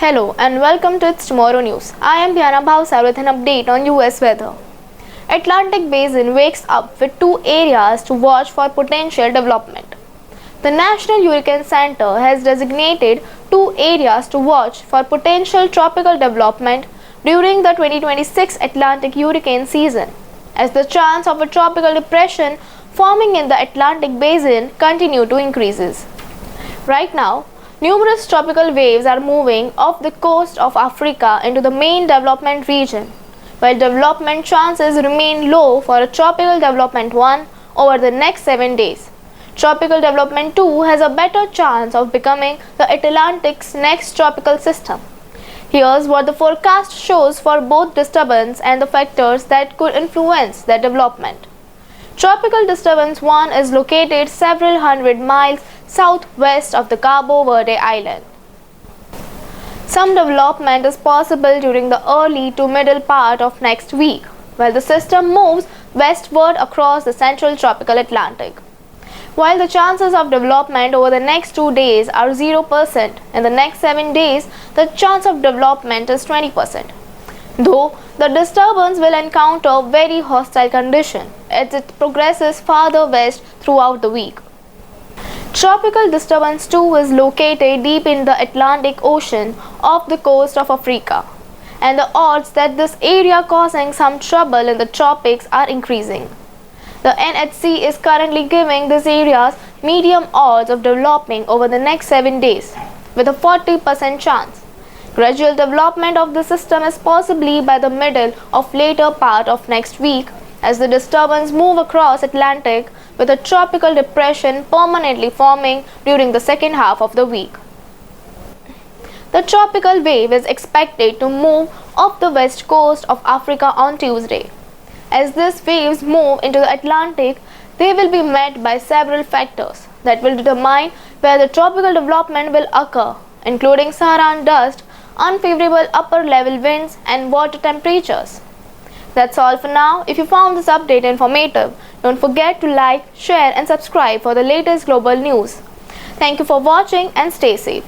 Hello and welcome to It's Tomorrow News. I am Diana Bhavsar with an update on US weather. Atlantic Basin wakes up with two areas to watch for potential development. The National Hurricane Center has designated two areas to watch for potential tropical development during the 2026 Atlantic hurricane season, as the chance of a tropical depression forming in the Atlantic Basin continue to increases. Right now, numerous tropical waves are moving off the coast of Africa into the main development region, while development chances remain low for a tropical development 1 over the next 7 days. Tropical development 2 has a better chance of becoming the Atlantic's next tropical system. Here's what the forecast shows for both disturbance and the factors that could influence their development. Tropical disturbance 1 is located several hundred miles southwest of the Cabo Verde Island. Some development is possible during the early to middle part of next week, while the system moves westward across the central tropical Atlantic. While the chances of development over the next 2 days are 0%, in the next 7 days the chance of development is 20%. Though the disturbance will encounter very hostile conditions as it progresses farther west throughout the week. Tropical disturbance 2 is located deep in the Atlantic Ocean off the coast of Africa, and the odds that this area causing some trouble in the tropics are increasing. The NHC is currently giving these areas medium odds of developing over the next 7 days, with a 40% chance. Gradual development of the system is possibly by the middle of later part of next week, as the disturbance move across Atlantic with a tropical depression permanently forming during the second half of the week. The tropical wave is expected to move off the west coast of Africa on Tuesday. As these waves move into the Atlantic, they will be met by several factors that will determine where the tropical development will occur, including Saharan dust, unfavorable upper level winds, and water temperatures. That's all for now. If you found this update informative, don't forget to like, share and subscribe for the latest global news. Thank you for watching and stay safe.